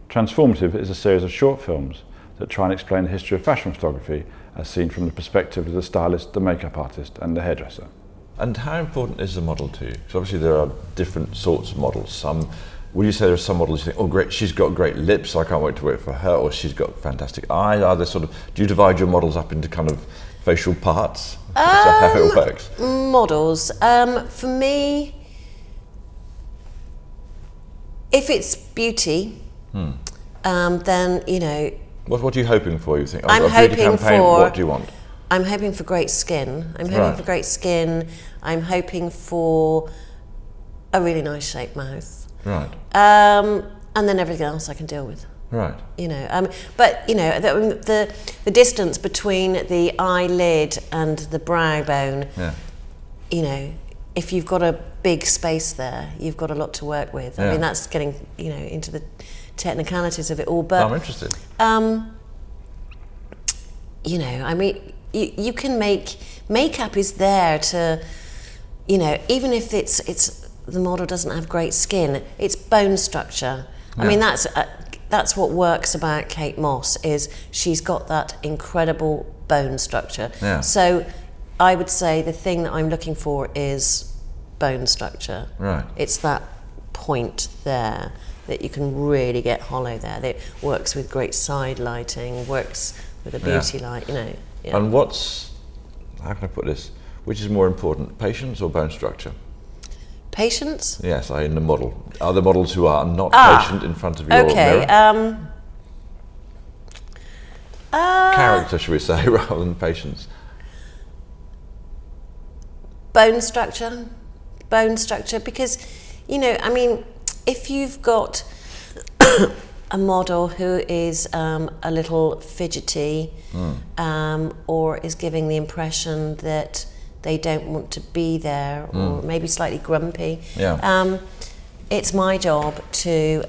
Transformative is a series of short films that try and explain the history of fashion photography as seen from the perspective of the stylist, the makeup artist and the hairdresser. And how important is the model to you? Because obviously there are different sorts of models. Would you say there are some models you think, oh great, she's got great lips, I can't wait to work for her, or she's got fantastic eyes? Are there do you divide your models up into kind of facial parts? Is that how it works? Models, for me, if it's beauty, then, you know... What are you hoping for, you think? I'm a beauty hoping campaign, for... what do you want? I'm hoping for great skin. I'm hoping for great skin. I'm hoping for a really nice shaped mouth. Right. And then everything else I can deal with. Right. You know, but you know, the distance between the eyelid and the brow bone, you know, if you've got a big space there, you've got a lot to work with. I mean, that's getting, you know, into the technicalities of it all. But I'm interested. You know, I mean, you can makeup is there to, you know, even if it's the model doesn't have great skin, it's bone structure. I mean, that's what works about Kate Moss, is she's got that incredible bone structure. Yeah. So I would say the thing that I'm looking for is bone structure. Right. It's that point there that you can really get hollow there. That works with great side lighting, works with a beauty light, you know. Yeah. And how can I put this? Which is more important, patience or bone structure? Patience? Yes, in the model. Are there models who are not patient in front of your mirror? Character, should we say, rather than patience? Bone structure, because, you know, I mean, if you've got a model who is a little fidgety or is giving the impression that they don't want to be there, or maybe slightly grumpy, it's my job to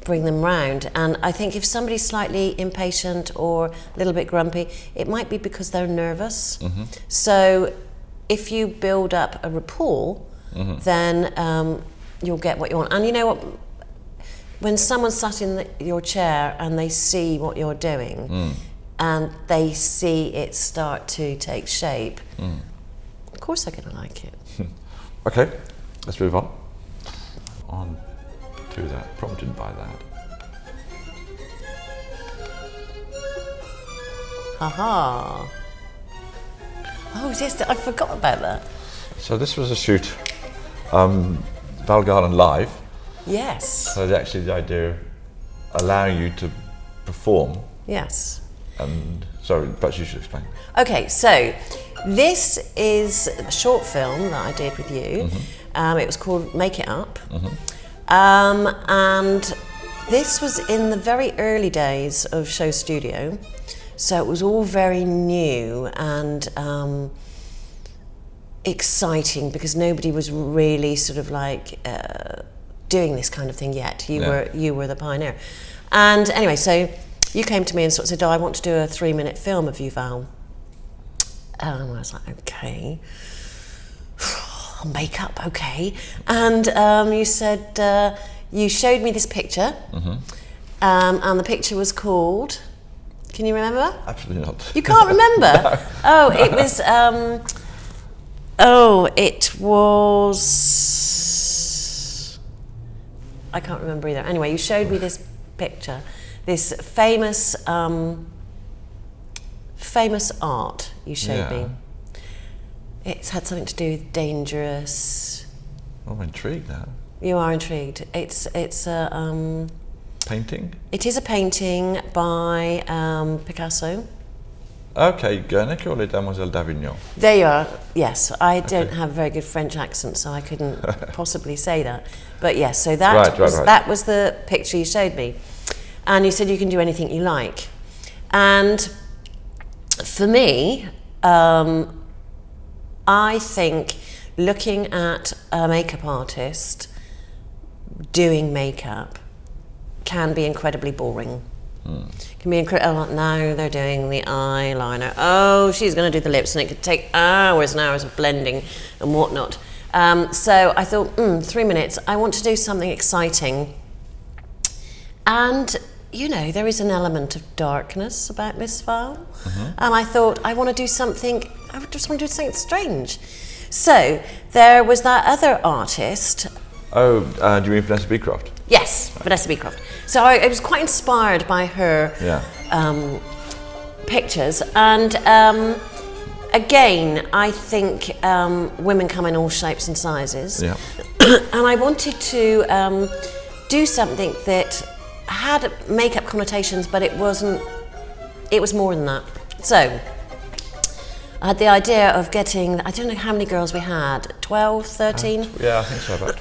bring them round. And I think if somebody's slightly impatient or a little bit grumpy, it might be because they're nervous. So if you build up a rapport, then you'll get what you want. And you know what? When someone's sat in your chair and they see what you're doing and they see it start to take shape, of course they're going to like it. Okay, let's move on. On to that, prompted by that. Haha. Oh, yes, I forgot about that. So this was a shoot, Val Garland live. Yes. So actually the idea of allowing you to perform. Yes. And sorry, perhaps you should explain. Okay, so this is a short film that I did with you. It was called Make It Up. And this was in the very early days of SHOWstudio. So it was all very new and exciting, because nobody was really sort of like doing this kind of thing yet. You were the pioneer. And anyway, so you came to me and sort of said, "Oh, I want to do a 3-minute film of you, Val." And I was like, okay. Makeup, okay. And you said, you showed me this picture, and the picture was called, can you remember? Absolutely not. You can't remember? No. Oh, it was, I can't remember either. Anyway, you showed me this picture, this famous art you showed me. It's had something to do with dangerous. I'm intrigued now. You are intrigued. It's a painting. It is a painting by Picasso. Okay, Guernica or Les Demoiselles d'Avignon? There you are. Yes, I don't have a very good French accent, so I couldn't possibly say that. But yes, so that that was the picture you showed me, and you said you can do anything you like. And for me, I think looking at a makeup artist doing makeup can be incredibly boring. Can be incredible. Now they're doing the eyeliner. Oh, she's going to do the lips, and it could take hours and hours of blending and whatnot. So I thought, 3 minutes. I want to do something exciting. And, you know, there is an element of darkness about Miss Val. And I thought, I just want to do something strange. So there was that other artist. Oh, do you mean Vanessa Beecroft? Yes, Vanessa Beecroft. So I was quite inspired by her pictures. And again, I think women come in all shapes and sizes. Yeah. And I wanted to do something that had makeup connotations, but it was more than that. So I had the idea of getting, I don't know how many girls we had, 12, 13? Yeah, I think so. About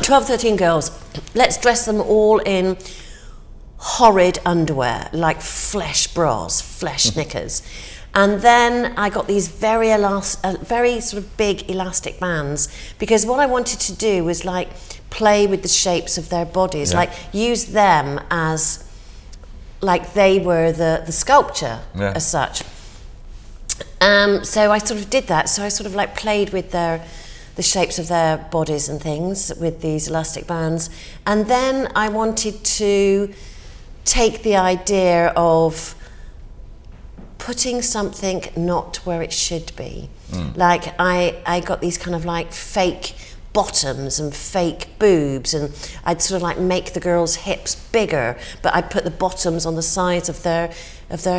12, 13 girls. Let's dress them all in horrid underwear, like flesh bras, flesh knickers. And then I got these very sort of big elastic bands, because what I wanted to do was like play with the shapes of their bodies, like use them as like they were the sculpture as such. So I sort of did that. So I sort of like played with the shapes of their bodies and things with these elastic bands. And then I wanted to take the idea of putting something not where it should be. Like I got these kind of like fake bottoms and fake boobs, and I'd sort of like make the girls' hips bigger, but I'd put the bottoms on the sides of their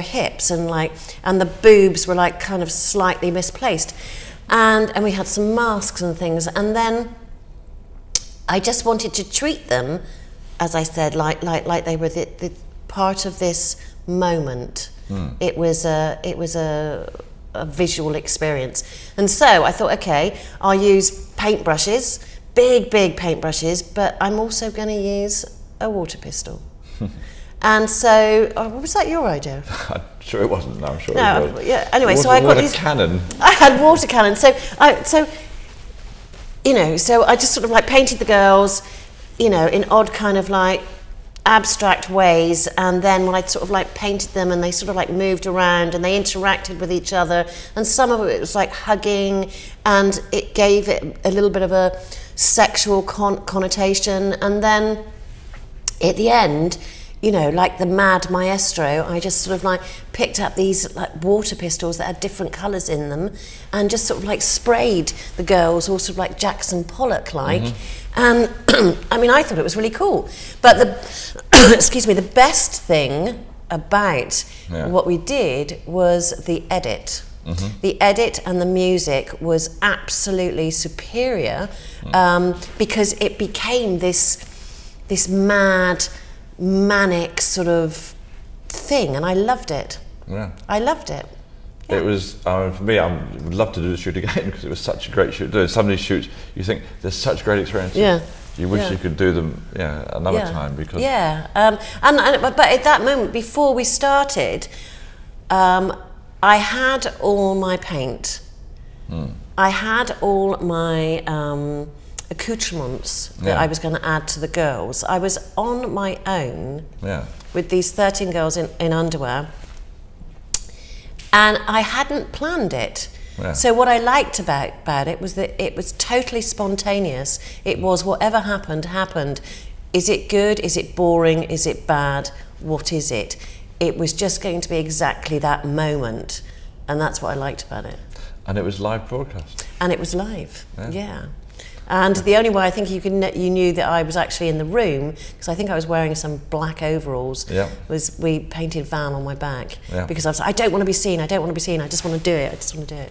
hips, and the boobs were like kind of slightly misplaced, and we had some masks and things, and then I just wanted to treat them, as I said, like they were the part of this moment. It was a visual experience, and so I thought, okay, I'll use paintbrushes, big paintbrushes, but I'm also going to use a water pistol. And so, was that your idea? I'm sure it wasn't. No, I'm sure no, it was. Yeah. Anyway, so I got these cannon. I had water cannons. So I just sort of like painted the girls, you know, in odd kind of like abstract ways, and then when I sort of like painted them and they sort of like moved around and they interacted with each other, and some of it was like hugging, and it gave it a little bit of a sexual connotation, and then at the end, you know, like the mad maestro, I just sort of like picked up these like water pistols that had different colours in them and just sort of like sprayed the girls, all sort of like Jackson Pollock like. And I mean, I thought it was really cool. But the best thing about what we did was the edit. The edit and the music was absolutely superior, because it became this mad, manic sort of thing, and I loved it. I loved it. It was, for me, I would love to do the shoot again, because it was such a great shoot. Some of these shoots, you think, there's such great experiences. You wish you could do them another time, because... But at that moment, before we started, I had all my paint. I had all my accoutrements that I was going to add to the girls. I was on my own with these 13 girls in underwear, and I hadn't planned it. So what I liked about it was that it was totally spontaneous. It was whatever happened. Is it good? Is it boring? Is it bad? What is it? It was just going to be exactly that moment, and that's what I liked about it. And it was live broadcast. And it was live, And the only way I think you knew that I was actually in the room, because I think I was wearing some black overalls, was we painted Val on my back. Because I was like, I don't want to be seen, I just want to do it.